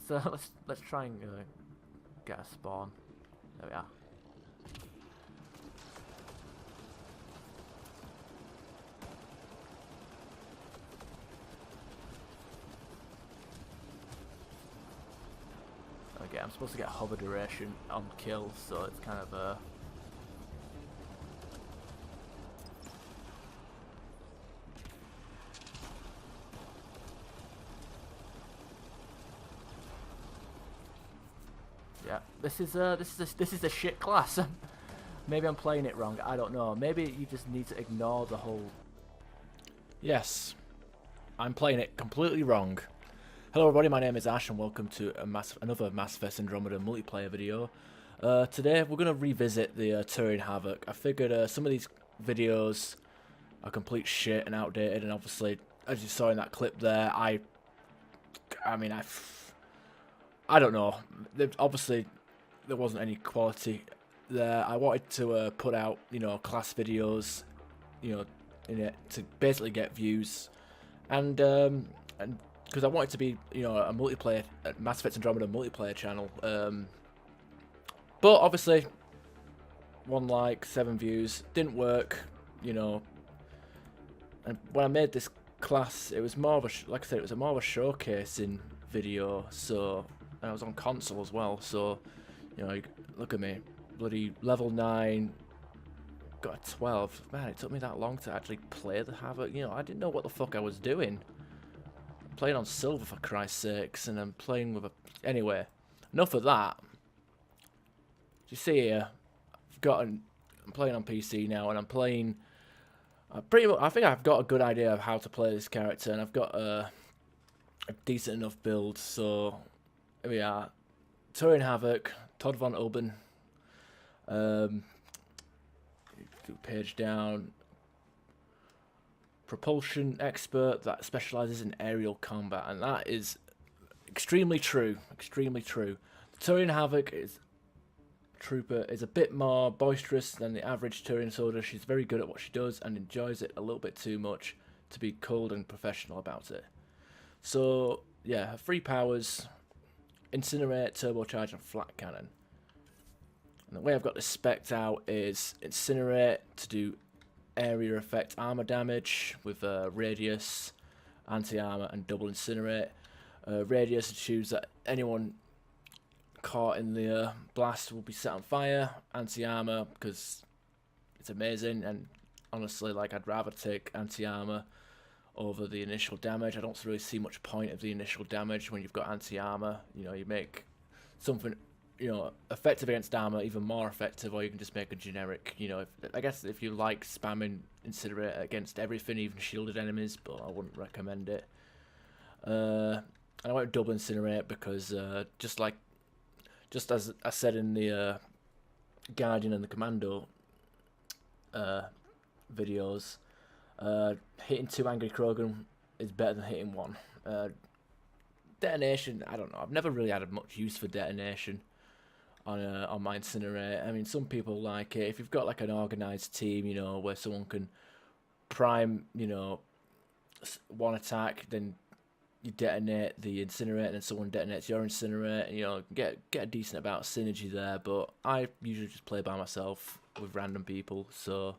let's try and get a spawn. There we are. Okay, I'm supposed to get hover duration on kills, so it's kind of yeah. This is a shit class. Maybe I'm playing it wrong. I don't know. Maybe you just need to ignore the whole. Yes, I'm playing it completely wrong. Hello everybody, my name is Ash and welcome to another Mass Effect Andromeda multiplayer video. Today we're going to revisit the Turian Havoc. I figured some of these videos are complete shit and outdated, and obviously, as you saw in that clip there, I don't know. Obviously, there wasn't any quality there. I wanted to put out, class videos, in it to basically get views, and because I want it to be, a multiplayer, Mass Effect Andromeda multiplayer channel. But obviously, 1 like, 7 views, didn't work, And when I made this class, it was more of a, like I said, it was more of a showcasing video. So, and I was on console as well. So, look at me, bloody level 9. Got a 12. Man, it took me that long to actually play the Havoc. I didn't know what the fuck I was doing. I'm playing on silver, for Christ's sakes, and I'm playing with a... Anyway, enough of that. You see here, I'm playing on PC now, and I'm playing... pretty much, I think I've got a good idea of how to play this character, and I've got a decent enough build, so... Here we are. Turian Havoc, Todd von Oben. Page down. Propulsion expert that specializes in aerial combat, and that is extremely true. Extremely true. The Turian Havoc trooper is a bit more boisterous than the average Turian soldier. She's very good at what she does and enjoys it a little bit too much to be cold and professional about it. So yeah, her 3 powers: incinerate, turbocharge, and flat cannon. And the way I've got this spec'd out is incinerate to do area effect armor damage with radius, anti-armor, and double incinerate. Radius achieves that anyone caught in the blast will be set on fire. Anti-armor, because it's amazing, and honestly, like, I'd rather take anti-armor over the initial damage. I don't really see much point of the initial damage when you've got anti-armor. You make something effective against armor even more effective, or you can just make a generic, I guess if you like spamming incinerate against everything, even shielded enemies, but I wouldn't recommend it. And I went with double incinerate because just as I said in the Guardian and the Commando videos, hitting 2 angry Krogan is better than hitting 1. Detonation, I don't know, I've never really had much use for detonation on my incinerate. I mean, some people like it. If you've got like an organized team, where someone can prime, 1 attack, then you detonate the incinerate, and then someone detonates your incinerate, and get a decent amount of synergy there. But I usually just play by myself with random people, so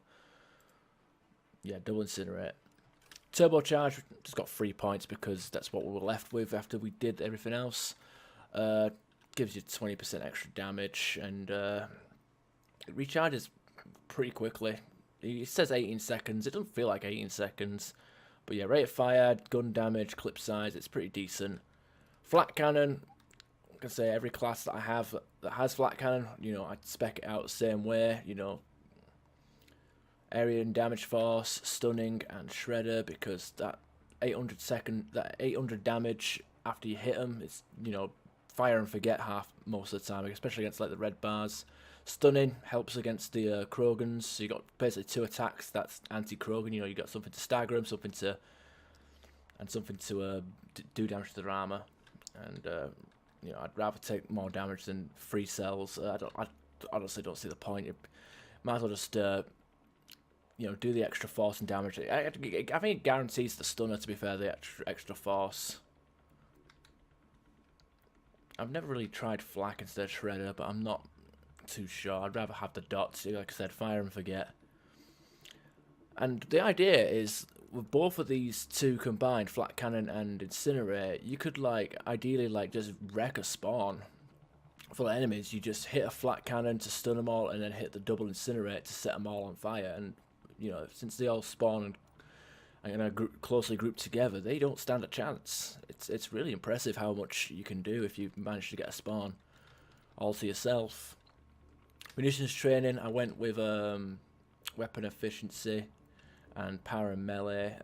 yeah, double incinerate. Turbocharge just got 3 points because that's what we were left with after we did everything else. Gives you 20% extra damage, and it recharges pretty quickly. It says 18 seconds. It doesn't feel like 18 seconds. But yeah, rate of fire, gun damage, clip size, it's pretty decent. Flat cannon, I can say every class that I have that has flat cannon, I spec it out the same way, area and damage force, stunning, and shredder, because that 800 damage after you hit them, it's, fire and forget half most of the time, especially against like the red bars. Stunning helps against the Krogans, so you got basically 2 attacks. That's anti-Krogan. You got something to stagger them, something to do damage to their armor. And I'd rather take more damage than 3 cells. I honestly don't see the point. You might as well just do the extra force and damage. I think it guarantees the stunner. To be fair, the extra force. I've never really tried flak instead of shredder, but I'm not too sure. I'd rather have the dots. Like I said, fire and forget. And the idea is, with both of these two combined, flat cannon and incinerate, you could like ideally like just wreck a spawn full of enemies. You just hit a flat cannon to stun them all, and then hit the double incinerate to set them all on fire. And you know, since they all spawn and are closely grouped together, they don't stand a chance. It's really impressive how much you can do if you manage to get a spawn all to yourself. Munitions training, I went with weapon efficiency and power and melee.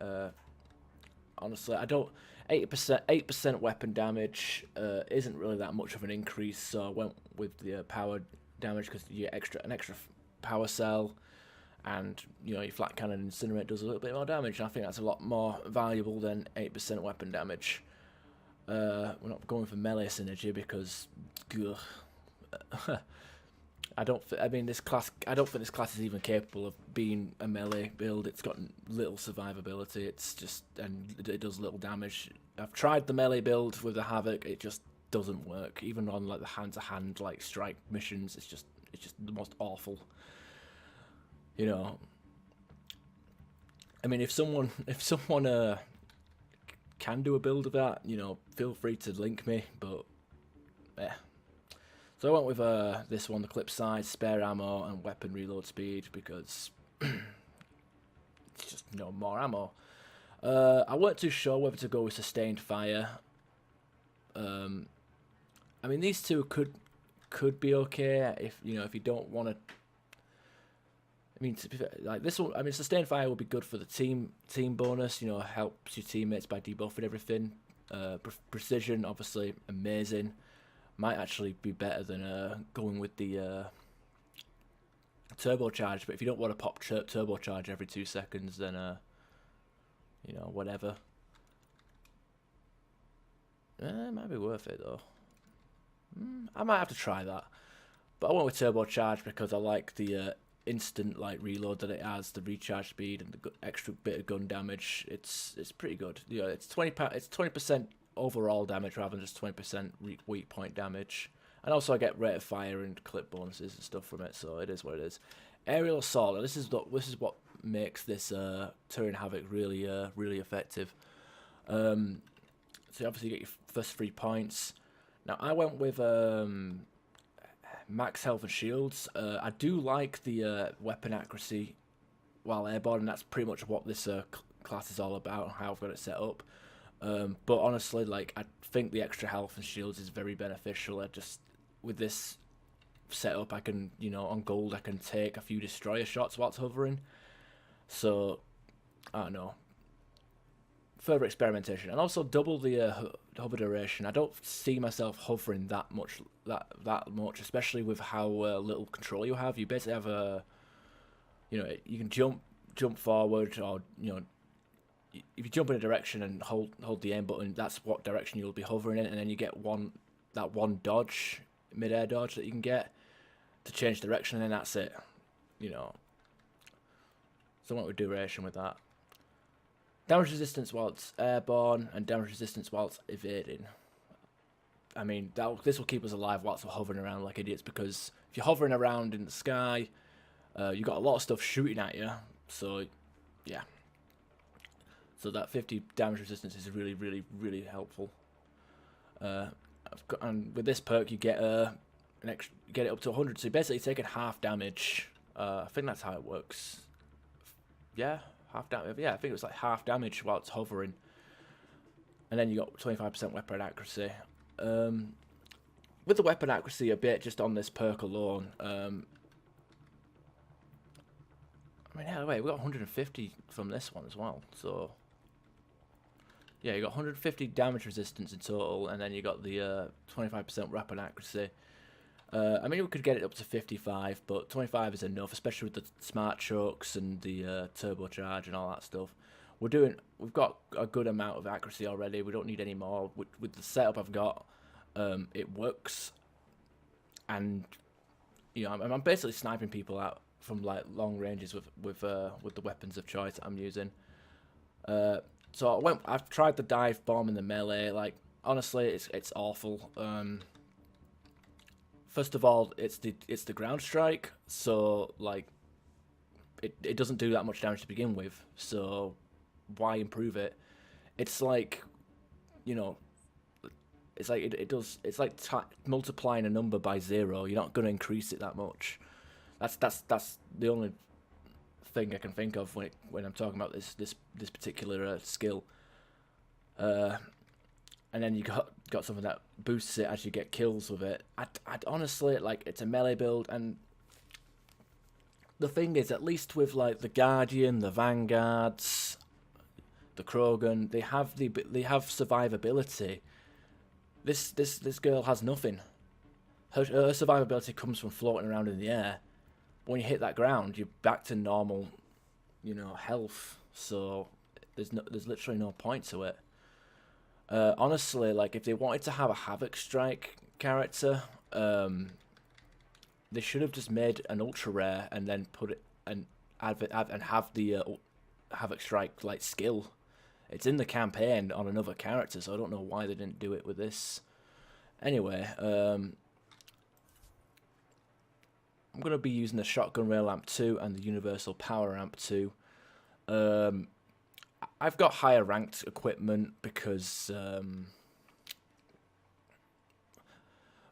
Honestly, I don't. 8% weapon damage isn't really that much of an increase, so I went with the power damage because you get an extra power cell, and you know your flat cannon incinerate does a little bit more damage. And I think that's a lot more valuable than 8% weapon damage. We're not going for melee synergy because, I don't think this class is even capable of being a melee build. It's got little survivability. It's just, and it does little damage. I've tried the melee build with the Havoc. It just doesn't work. Even on like the hand-to-hand like strike missions, it's just the most awful. You know. I mean, if someone can do a build of that, you know, feel free to link me. But yeah. So I went with this one, the clip size, spare ammo, and weapon reload speed, because it's just more ammo. I weren't too sure whether to go with sustained fire. I mean, these two could be okay if you don't want to. I mean, like this one, I mean, sustained fire will be good for the team bonus. You know, helps your teammates by debuffing everything. Precision, obviously, amazing. Might actually be better than going with the turbocharge, but if you don't want to pop turbocharge every 2 seconds, then whatever. It might be worth it though. I might have to try that, but I went with turbocharge because I like the instant like reload that it has, the recharge speed, and the extra bit of gun damage. It's pretty good. You know, it's 20% overall damage rather than just 20% weak point damage, and also I get rate of fire and clip bonuses and stuff from it, so it is what it is. Aerial assault. This is what makes this Turian Havoc really effective. So you obviously get your first 3 points. Now I went with max health and shields. I do like the weapon accuracy while airborne, and that's pretty much what this class is all about and how I've got it set up. But honestly, like, I think the extra health and shields is very beneficial. With this setup, I can, on gold, I can take a few destroyer shots whilst hovering. So, I don't know. Further experimentation, and also double the hover duration. I don't see myself hovering that much, especially with how little control you have. You basically have you can jump forward, or if you jump in a direction and hold the aim button, that's what direction you'll be hovering in, and then you get one dodge, mid-air dodge that you can get to change direction, and then that's it. So I went with duration with that. Damage resistance while it's airborne, and damage resistance while it's evading. I mean, this will keep us alive whilst we're hovering around like idiots, because if you're hovering around in the sky, you've got a lot of stuff shooting at you, so yeah. So that 50 damage resistance is really, really, really helpful. And with this perk, you get get it up to 100. So you're basically taking half damage. I think that's how it works. Yeah, half damage. Yeah, I think it was like half damage while it's hovering. And then you got 25% weapon accuracy. With the weapon accuracy a bit, just on this perk alone. I mean, yeah, wait, we got 150 from this one as well. So yeah, you got 150 damage resistance in total, and then you got the 25% weapon accuracy. I mean, we could get it up to 55, but 25 is enough, especially with the smart chokes and the turbocharge and all that stuff. We've got a good amount of accuracy already. We don't need any more. With the setup I've got, it works, and I'm basically sniping people out from like long ranges with the weapons of choice that I'm using. So I've tried the dive bomb and the melee. Like, honestly, it's awful. first of all, it's the ground strike, so like it doesn't do that much damage to begin with. So why improve it? It's like, you know, it's like it does. It's like multiplying a number by 0. You're not going to increase it that much. That's the only thing I can think of when I'm talking about this particular skill. And then you got something that boosts it as you get kills with it. I'd honestly, like, it's a melee build, and the thing is, at least with like the Guardian, the Vanguards, the Krogan, they have survivability. This girl has nothing. Her survivability comes from floating around in the air. When you hit that ground, you're back to normal, health. So there's literally no point to it. Honestly, like, if they wanted to have a Havoc Strike character, they should have just made an ultra rare and then put it and have the Havoc Strike like skill. It's in the campaign on another character, so I don't know why they didn't do it with this. Anyway, I'm going to be using the Shotgun Rail Amp 2 and the Universal Power Amp 2. I've got higher ranked equipment because...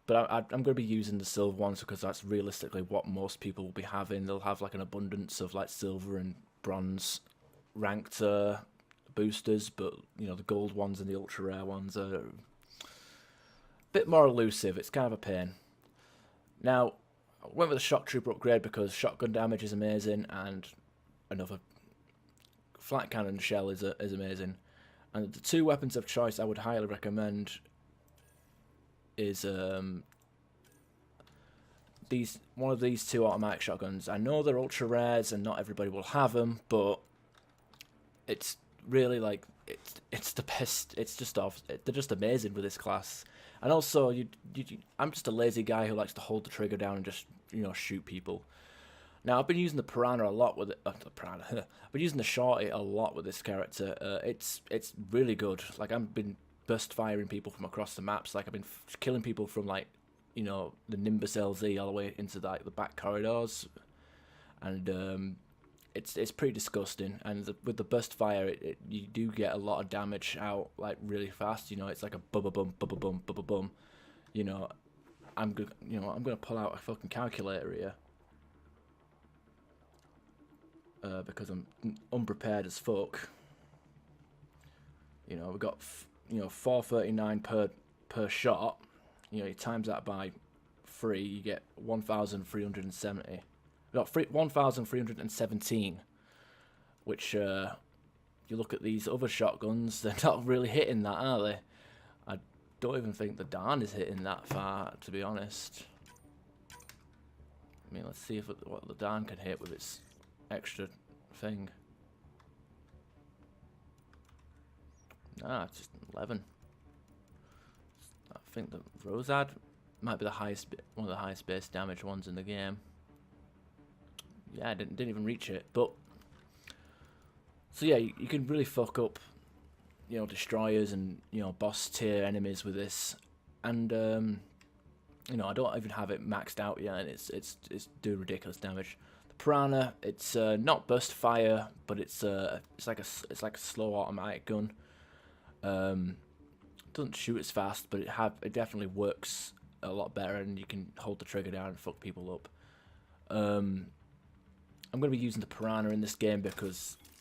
but I'm going to be using the silver ones because that's realistically what most people will be having. They'll have like an abundance of like silver and bronze ranked boosters, but the gold ones and the ultra rare ones are a bit more elusive. It's kind of a pain. Now, I went with the Shock Trooper upgrade because shotgun damage is amazing, and another flat cannon shell is amazing. And the two weapons of choice I would highly recommend is one of these two automatic shotguns. I know they're ultra rares and not everybody will have them, but it's really like it's the best. It's just they're just amazing with this class. And also, I'm just a lazy guy who likes to hold the trigger down and just shoot people. Now, I've been using the Piranha a lot with it. I've been using the Shorty a lot with this character. It's really good. Like, I've been burst firing people from across the maps. Like, I've been killing people from like the Nimbus LZ all the way into like the back corridors, and it's pretty disgusting. And with the burst fire, you do get a lot of damage out like really fast. It's like a bubba bum, bubba bum, bubba bum. I'm gonna pull out a fucking calculator here. Because I'm unprepared as fuck. We got 439 per shot. You times that by 3, you get 1,370. No, 1,317. Which you look at these other shotguns, they're not really hitting that, are they? I don't even think the Darn is hitting that far, to be honest. I mean, let's see what the Darn can hit with its extra thing. It's just 11. I think the Rosad might be one of the highest base damage ones in the game. Yeah, I didn't even reach it, but so yeah, you can really fuck up, destroyers and boss tier enemies with this, and I don't even have it maxed out yet, and it's doing ridiculous damage. Piranha, it's not burst fire, but it's like a slow automatic gun. Doesn't shoot as fast, but it definitely works a lot better, and you can hold the trigger down and fuck people up. I'm gonna be using the Piranha in this game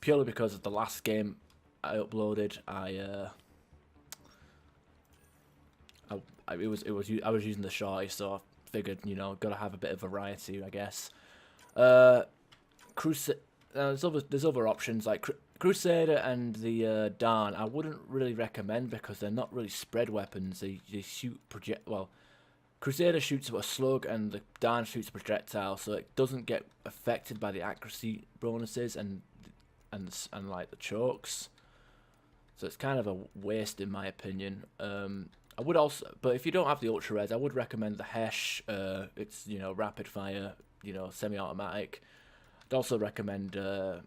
purely because of the last game I uploaded. I was using the Shorty, so I figured gotta have a bit of variety, I guess. There's other options like Crusader and the Darn. I wouldn't really recommend because they're not really spread weapons. They shoot Crusader shoots a slug and the Darn shoots a projectile, so it doesn't get affected by the accuracy bonuses and like the chokes. So it's kind of a waste in my opinion. I would also, but if you don't have the ultra rares, I would recommend the Hesh. It's rapid fire, semi-automatic. I'd also recommend where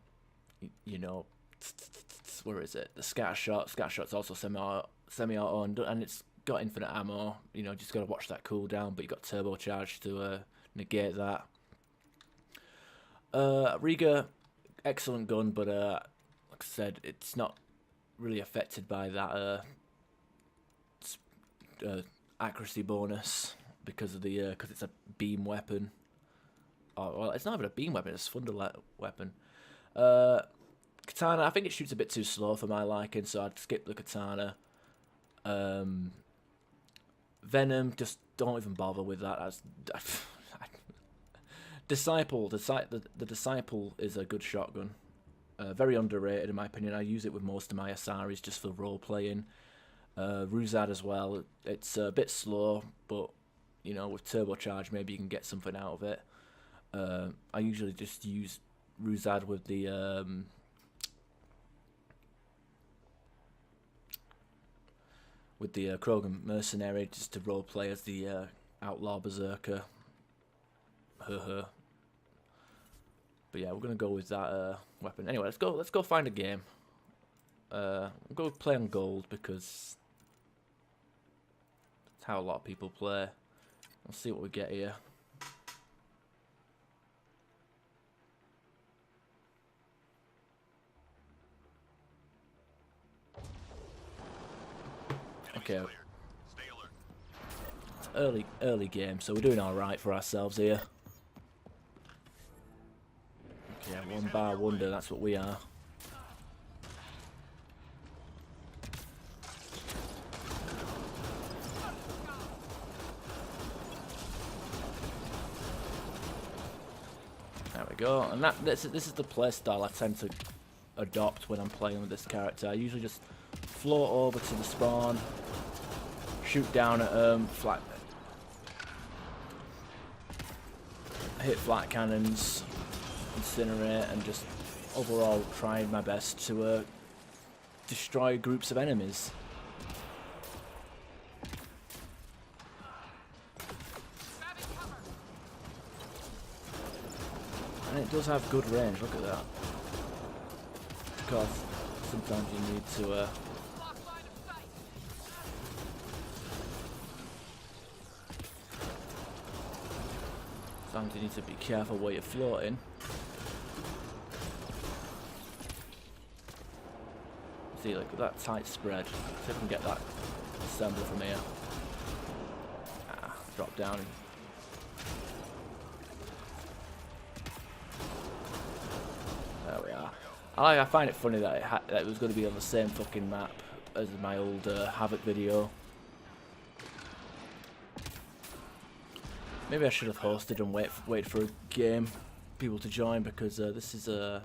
is it? The Scattershot. Scattershot's also semi-auto, and it's got infinite ammo. You know, just got to watch that cooldown, but you got turbocharge to negate that. Riga, excellent gun, but like I said, it's not really affected by that accuracy bonus because of the because it's a beam weapon. Oh, well, it's not even a beam weapon; it's a thunder weapon. Katana, I think it shoots a bit too slow for my liking, so I'd skip the katana. Venom, just don't even bother with that. Disciple, the Disciple is a good shotgun. Very underrated in my opinion. I use it with most of my Asaris just for role playing. Ruzad as well. It's a bit slow, but you know, with turbocharge, maybe you can get something out of it. I usually just use Ruzad with the Krogan mercenary just to roleplay as the outlaw berserker. But yeah, we're gonna go with that weapon. Anyway, let's go find a game. We'll go play on gold because that's how a lot of people play. Let's see what we get here. Okay. Early game, so we're doing all right for ourselves here. Okay, one bar wonder, that's what we are. There we go, and this is the playstyle I tend to adopt when I'm playing with this character. I usually just float over to the spawn, shoot down at flat, hit flat cannons, incinerate, and just overall try my best to destroy groups of enemies. And it does have good range, look at that. Of course, sometimes you need to sometimes you need to be careful where you're floating. See, like that tight spread. See if I can get that assembly from here. Drop down. There we are. I find it funny that it was going to be on the same fucking map as my old Havoc video. Maybe I should have hosted and wait for a game, people to join, because this is I'm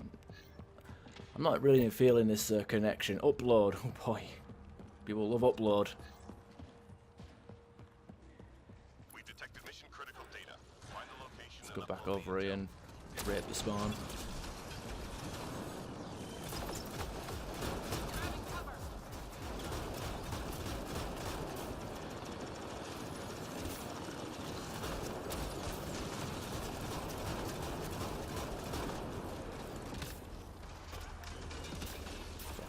not really feeling this connection. Upload, oh boy, people love upload. We detected mission critical data. Find the location. Let's go back over here and raid the spawn.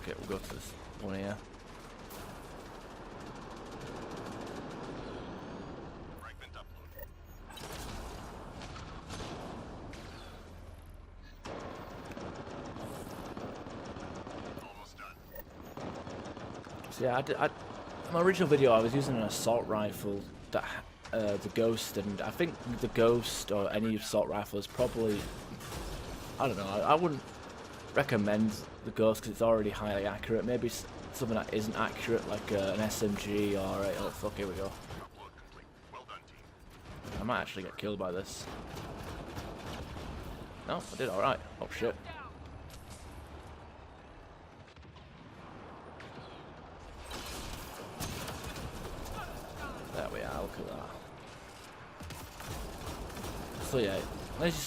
Okay, we'll go to this one here. Fragment upload. Almost done. So yeah, in my original video I was using an assault rifle, that the Ghost, and I think the Ghost or any assault rifle is probably, I don't know, I wouldn't recommend the Ghost because it's already highly accurate. Maybe something that isn't accurate, like an SMG or oh fuck, here we go. Upload complete. Well done, team. I might actually get killed by this. No, I did alright. Oh shit. There we are, look at that. So yeah, as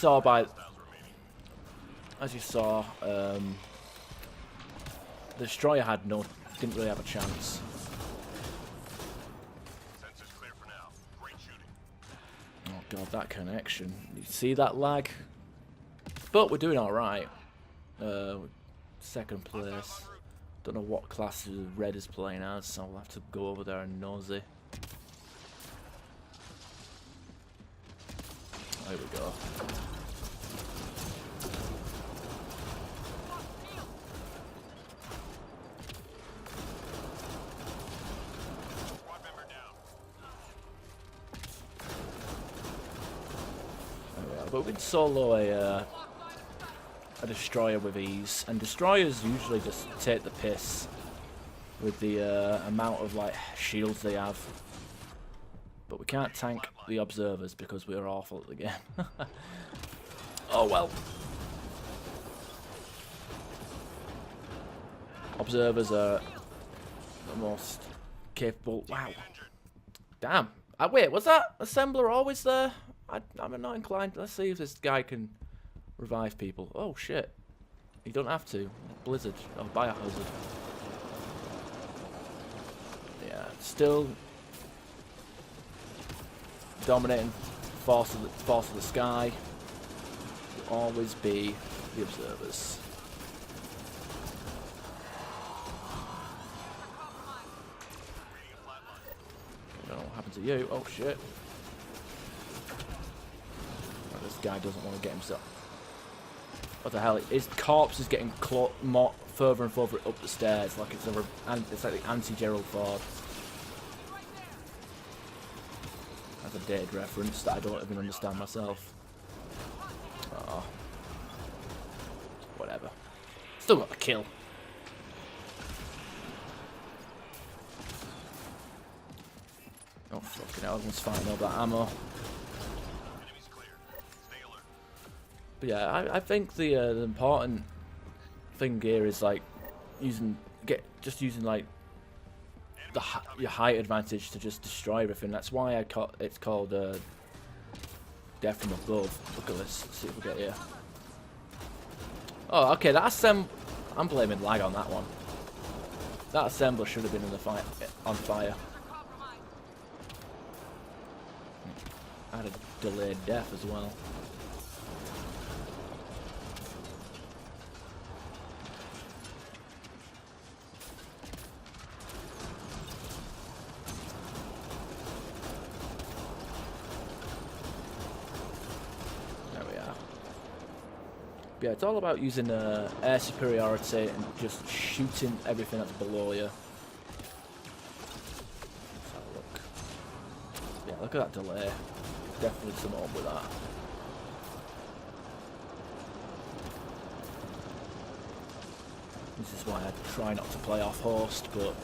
you saw, the Destroyer didn't really have a chance. Sensors clear for now. Great shooting. Oh god, that connection. You see that lag? But we're doing alright. Second place. Don't know what class Red is playing as, so I'll have to go over there and nosy. There we go. Squad member down. There we are. But we can solo a destroyer with ease, and destroyers usually just take the piss with the amount of like shields they have. But we can't tank the observers because we're awful at the game. Oh well. Observers are the most capable. Wow. Damn. Wait, was that assembler always there? I'm not inclined. Let's see if this guy can revive people. Oh shit. You don't have to. Blizzard. Oh, biohazard. Yeah, still dominating force of the sky. Will always be the observers. I don't know what happened to you. Oh shit. Oh, this guy doesn't want to get himself. What the hell? His corpse is getting more further and further up the stairs, like it's like the anti-Gerald Ford. That's a dated reference that I don't even understand myself. Oh. Whatever. Still got the kill. Oh fucking hell, everyone's fighting all that ammo. Enemy's clear. Stay alert. But yeah, I think the important thing here is like using like your height advantage to just destroy everything. That's why it's called death from above. Look at this. Let's see what we get here. Oh, okay. I'm blaming lag on that one. That assembler should have been in the fight on fire. I had a delayed death as well. Yeah, it's all about using air superiority and just shooting everything that's below you. Let's have a look. Yeah, look at that delay. Definitely something up with that. This is why I try not to play off host, but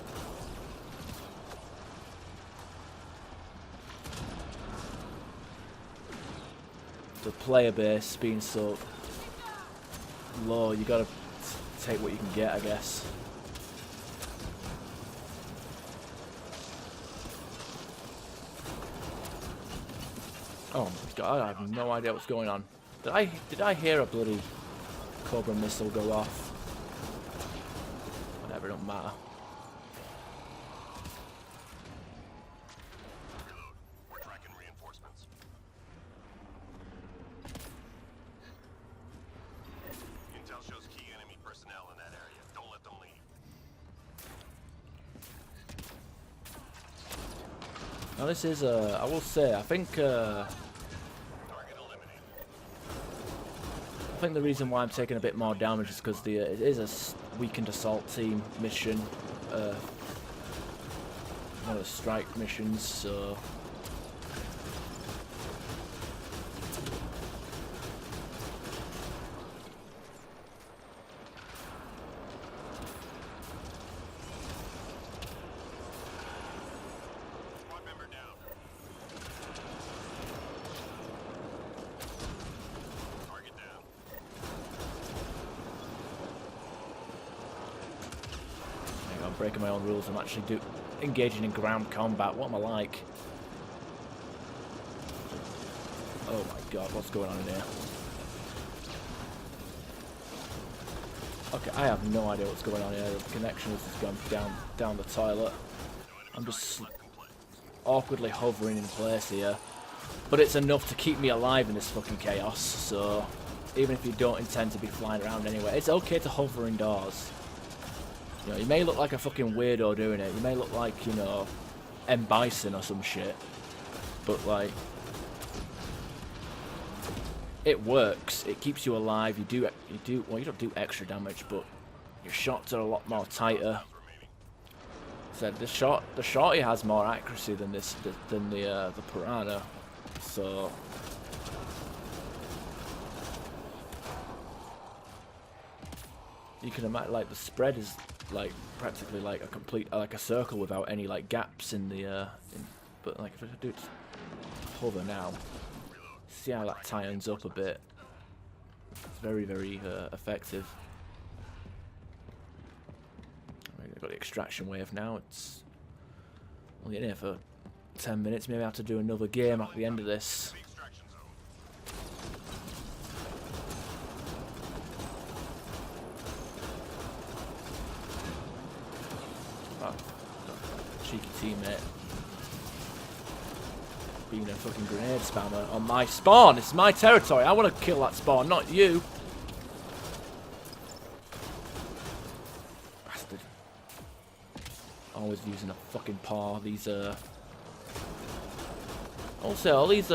the player base being so low, you gotta take what you can get, I guess. Oh my god, I have no idea what's going on. Did I hear a bloody Cobra missile go off? Whatever, it don't matter. We're tracking reinforcements. Intel shows key enemy personnel in that area. Don't let them leave. Now this is, I will say, I think Target eliminated. I think the reason why I'm taking a bit more damage is because it is a weakened assault team mission, one of the strike missions, so Squad member down. Target down. hang on, I'm breaking my own rules. I'm actually engaging in ground combat. What am I like? Oh my god, what's going on in here? Okay, I have no idea what's going on here. The connection has just gone down the toilet. I'm just awkwardly hovering in place here. But it's enough to keep me alive in this fucking chaos, so even if you don't intend to be flying around anyway, it's okay to hover indoors. You know, you may look like a fucking weirdo doing it. You may look like, you know, M. Bison or some shit. But, like, it works. It keeps you alive. Well, you don't do extra damage, but your shots are a lot more tighter. Said the shorty has more accuracy than the piranha, so you can imagine like the spread is like practically like a complete like a circle without any like gaps in the but like if I do it hover now, see how that tightens up a bit. It's very effective. I've got the extraction wave now. It's only in here for 10 minutes. Maybe I have to do another game at the end of this. Oh, cheeky teammate. Being a fucking grenade spammer on my spawn. It's my territory. I want to kill that spawn, not you. Bastard. Always using a fucking paw. These also all these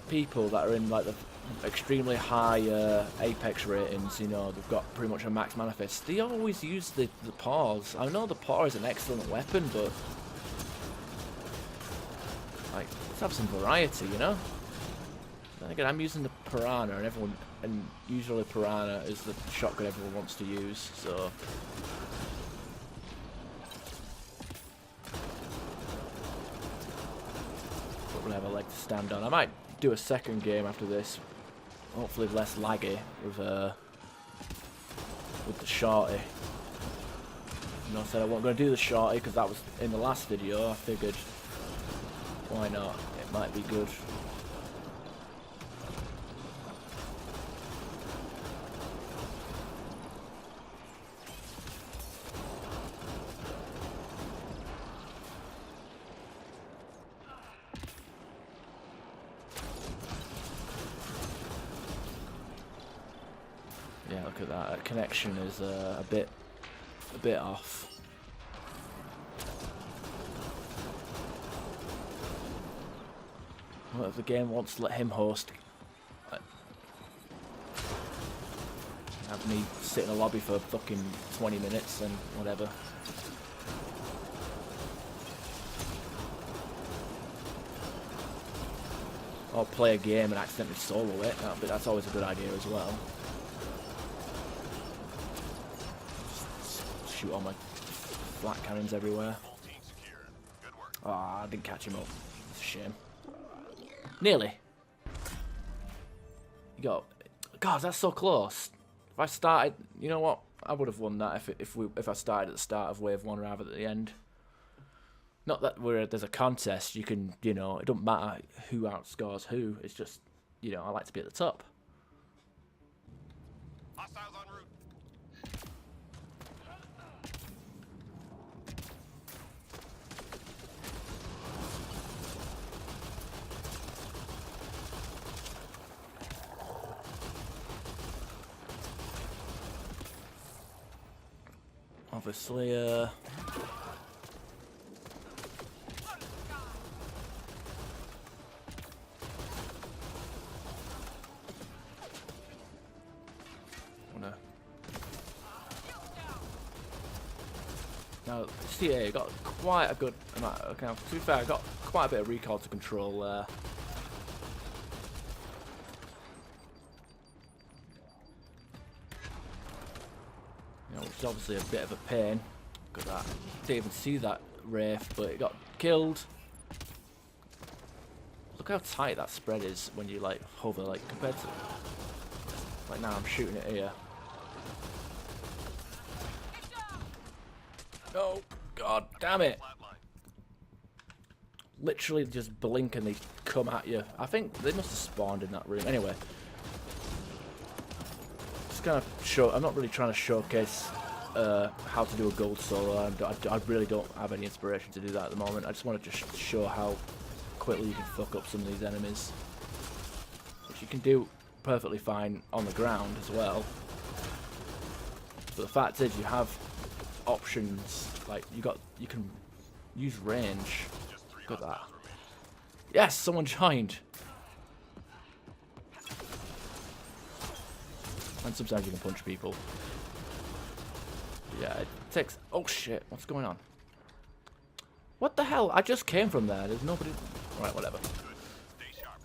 people that are in like the extremely high apex ratings, you know, they've got pretty much a max manifest. They always use the paws. I know the paw is an excellent weapon, but like, let's have some variety, you know? Then again, I'm using the piranha, and usually piranha is the shotgun everyone wants to use, so. But we'll have a leg to stand on. I might do a second game after this, hopefully less laggy with the shorty. You know, I said I wasn't going to do the shorty because that was in the last video. I figured, why not? It might be good. Yeah, look at that. That connection is a bit off. What if the game wants to let him host? Have me sit in a lobby for fucking 20 minutes and whatever. Or play a game and accidentally solo it. That's always a good idea as well. Just shoot all my flat cannons everywhere. Oh, I didn't catch him up. It's a shame. Nearly. You got. God, that's so close. If I started, you know what? I would have won that if I started at the start of wave 1 rather than at the end. Not that there's a contest. You can, you know, it doesn't matter who outscores who. It's just, you know, I like to be at the top. Hostiles en route. Obviously, now, see here, you got quite a good amount. Okay, to be fair, I got quite a bit of recoil to control there. You know, which is obviously a bit of a pain. Look at that. Didn't even see that Wraith, but it got killed. Look how tight that spread is when you like hover, like compared to like now I'm shooting it here. Oh, god damn it. Literally just blink and they come at you. I think they must have spawned in that room. Anyway. Just kind of show, I'm not really trying to showcase how to do a gold solo. I really don't have any inspiration to do that at the moment. I just wanted to show how quickly you can fuck up some of these enemies. Which you can do perfectly fine on the ground as well. But the fact is you have options, like you can use range. Look at that. Yes, someone joined. And sometimes you can punch people. Yeah, it takes... Oh shit, what's going on? What the hell? I just came from there. There's nobody... Right, whatever. Stay sharp.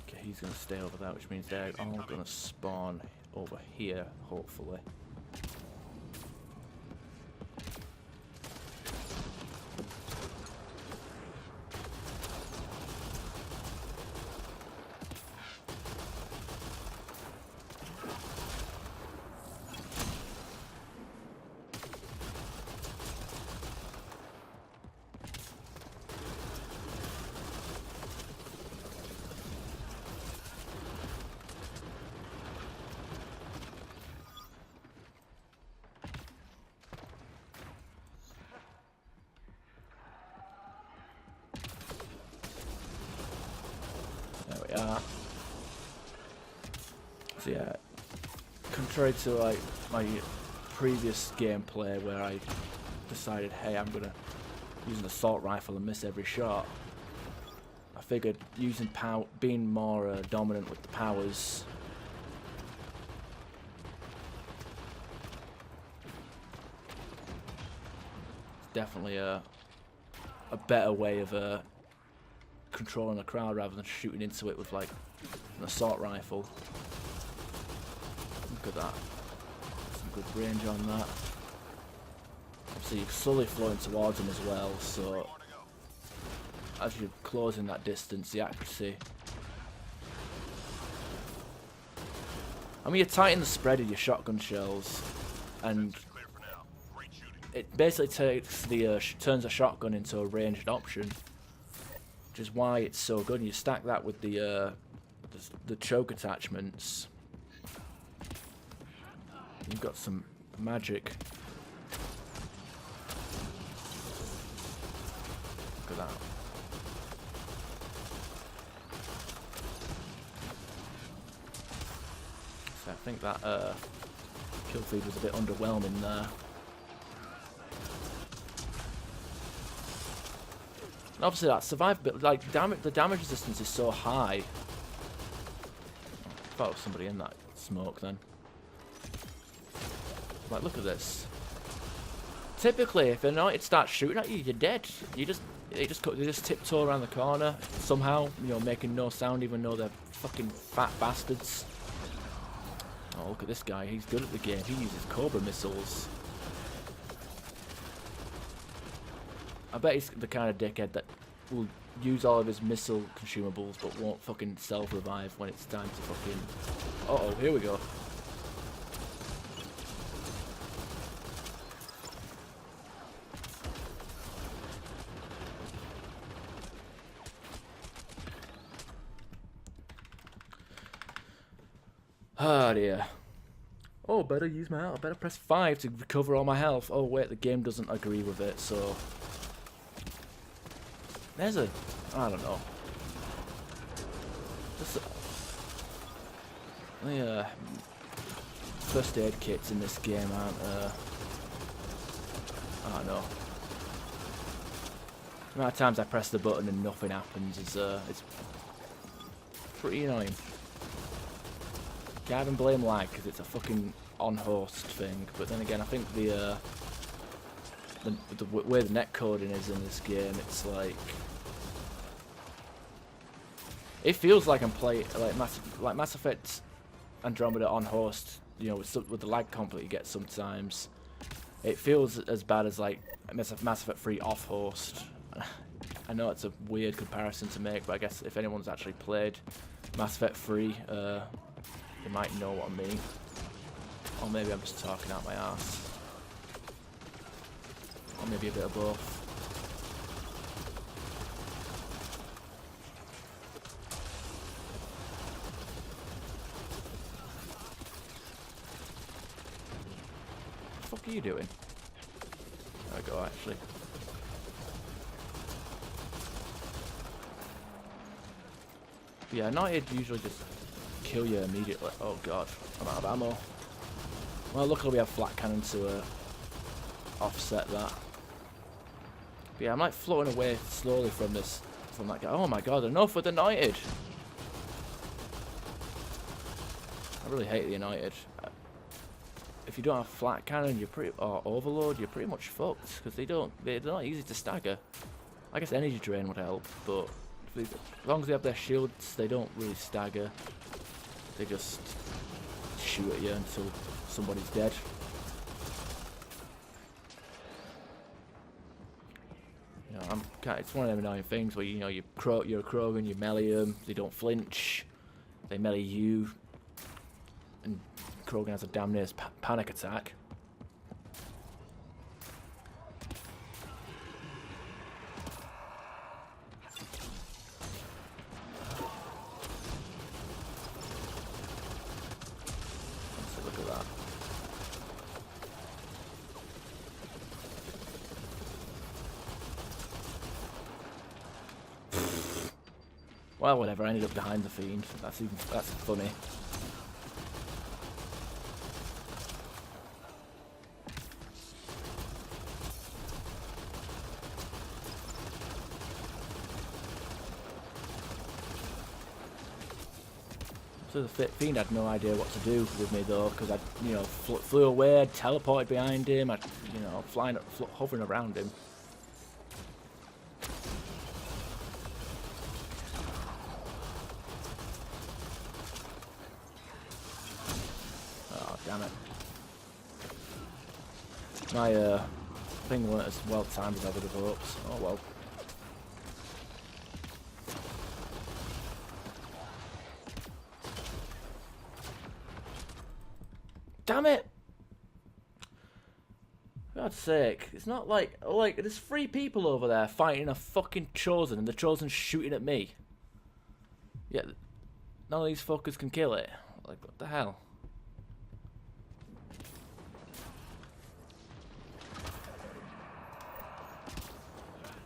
Okay, he's going to stay over there, which means they're all going to spawn over here, hopefully. There we are. So yeah, contrary to like my previous gameplay where I decided, hey, I'm gonna use an assault rifle and miss every shot, I figured using being more dominant with the powers is definitely a better way of controlling a crowd rather than shooting into it with like an assault rifle. Look at that. Some good range on that. So you're slowly flowing towards them as well, so as you're closing that distance, the accuracy. I mean, you tighten the spread of your shotgun shells, and Clear for now. Great shooting. it basically takes the turns a shotgun into a ranged option, which is why it's so good. And you stack that with the choke attachments. You've got some magic. Look at that. So I think that kill feed was a bit underwhelming there. And obviously that survive bit, like the damage resistance is so high. I thought there was somebody in that smoke then. Like, look at this. Typically, if an United starts shooting at you, you're dead. They just tiptoe around the corner somehow, you know, making no sound, even though they're fucking fat bastards. Oh, look at this guy. He's good at the game. He uses Cobra missiles. I bet he's the kind of dickhead that will use all of his missile consumables but won't fucking self-revive when it's time to fucking... Uh-oh, here we go. Oh dear. Oh, better use my health. Better press 5 to recover all my health. Oh wait, the game doesn't agree with it, so... There's a... I don't know. The first aid kits in this game aren't... I don't know. The amount of times I press the button and nothing happens is it's pretty annoying. Can't even blame lag because it's a fucking on-host thing. But then again, I think the way the netcoding is in this game, it's like it feels like I'm playing like Mass Effect Andromeda on host. You know, with the lag comp that you get sometimes, it feels as bad as like Mass Effect 3 off host. I know it's a weird comparison to make, but I guess if anyone's actually played Mass Effect 3, they might know what I mean. Or maybe I'm just talking out my ass. Or maybe a bit of both. What the fuck are you doing? There we go, actually. But yeah, United usually just kill you immediately. Oh god, I'm out of ammo. Well, luckily we have flat cannon to offset that. But yeah, I'm like floating away slowly from this from that guy. Oh my god, enough with the United. I really hate the United. If you don't have flat cannon, or overload, you're pretty much fucked because they're not easy to stagger. I guess energy drain would help, but as long as they have their shields, they don't really stagger. They just shoot at you until somebody's dead. You know, it's one of them annoying things where you're a Krogan, you melee them, they don't flinch, they melee you, and Krogan has a damn near panic attack. Let's look at that. Well, whatever. I ended up behind the fiend. That's funny. So the fiend had no idea what to do with me though, because I, flew away, teleported behind him, hovering around him. Oh damn it! My thing weren't as well timed as I would have hoped. Oh well. Damn it! For God's sake, it's not like there's 3 people over there fighting a fucking Chosen and the Chosen's shooting at me. Yeah, none of these fuckers can kill it. Like, what the hell?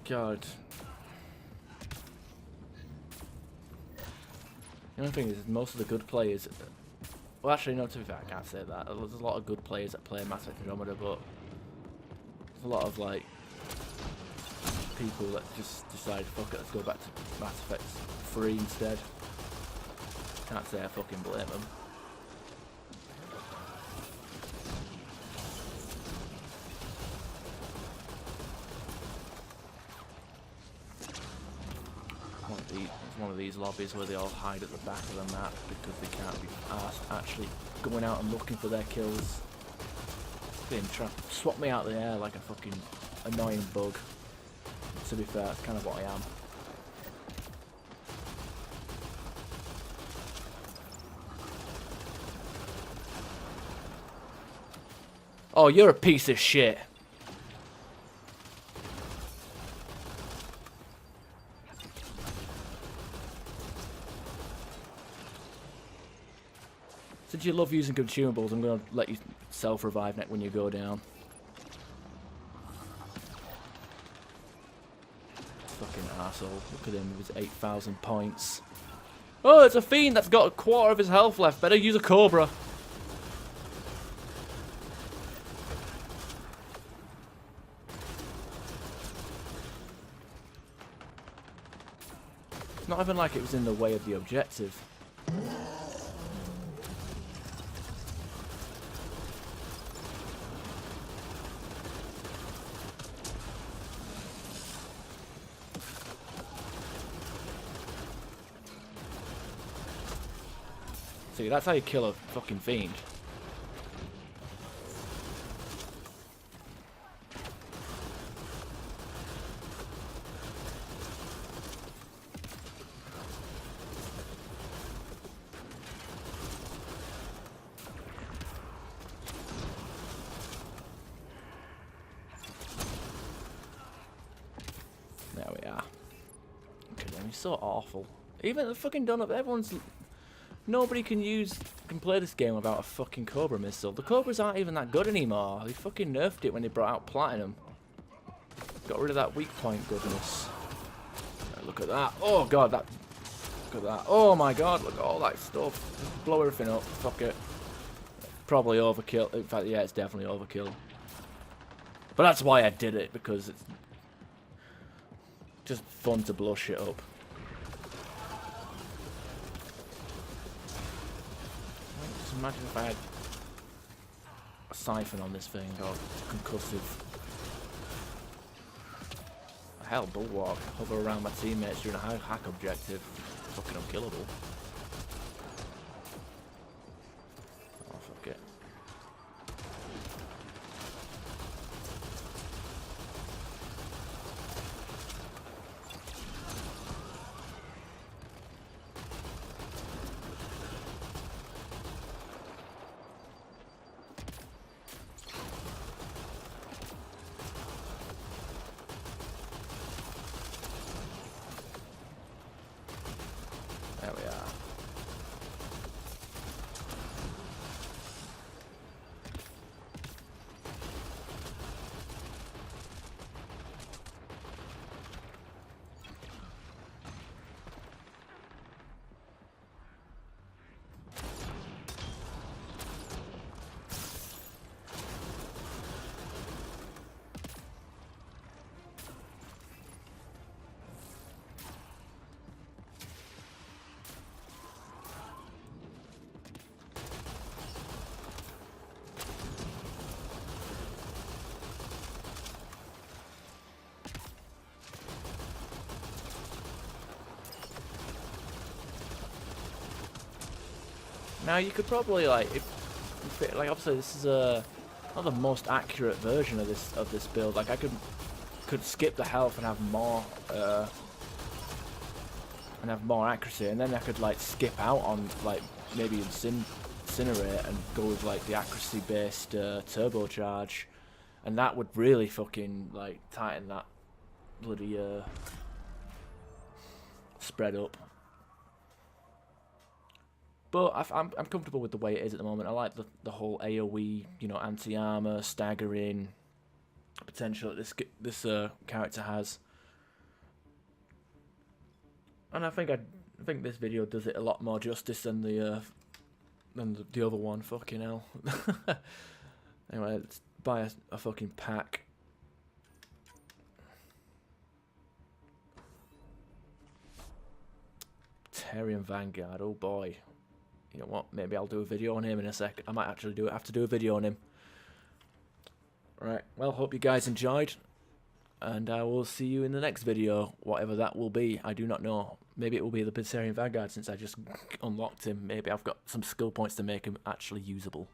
God. The only thing is, most of the good players... Well, actually, no, to be fair, I can't say that. There's a lot of good players that play Mass Effect Andromeda, but there's a lot of, like, people that just decide, fuck it, let's go back to Mass Effect 3 instead. Can't say I fucking blame them. One of these lobbies where they all hide at the back of the map because they can't be arsed actually going out and looking for their kills. Being trying to swap me out of the air like a fucking annoying bug. To be fair, that's kind of what I am. Oh, you're a piece of shit. Since you love using consumables, I'm going to let you self-revive when you go down. Fucking asshole. Look at him with his 8,000 points. Oh, it's a fiend that's got a quarter of his health left. Better use a Cobra. It's not even like it was in the way of the objective. See, that's how you kill a fucking fiend. There we are. Okay, then he's so awful. Even the fucking done up. Nobody can play this game without a fucking Cobra missile. The Cobras aren't even that good anymore. They fucking nerfed it when they brought out Platinum. Got rid of that weak point goodness. Look at that. Oh god, look at that. Oh my god, look at all that stuff. Just blow everything up. Fuck it. Probably overkill. In fact, yeah, it's definitely overkill. But that's why I did it, because it's just fun to blow shit up. Just imagine if I had a siphon on this thing, or concussive. Hell, bulwark, hover around my teammates during a hack objective. Fucking unkillable. Oh, fuck it. There we are. Now you could probably like obviously this is not the most accurate version of this build. Like I could skip the health and have more accuracy, and then I could like skip out on like maybe incinerate and go with like the accuracy based turbocharge, and that would really fucking like tighten that bloody spread up. But I'm comfortable with the way it is at the moment. I like the whole AOE, you know, anti-armor, staggering potential that this character has. And I think this video does it a lot more justice than the other one. Fucking hell. Anyway, let's buy a fucking pack. Turian Vanguard. Oh boy. You know what? Maybe I'll do a video on him in a sec. I might actually have to do a video on him. Right. Well, hope you guys enjoyed. And I will see you in the next video. Whatever that will be. I do not know. Maybe it will be the Turian Vanguard since I just unlocked him. Maybe I've got some skill points to make him actually usable.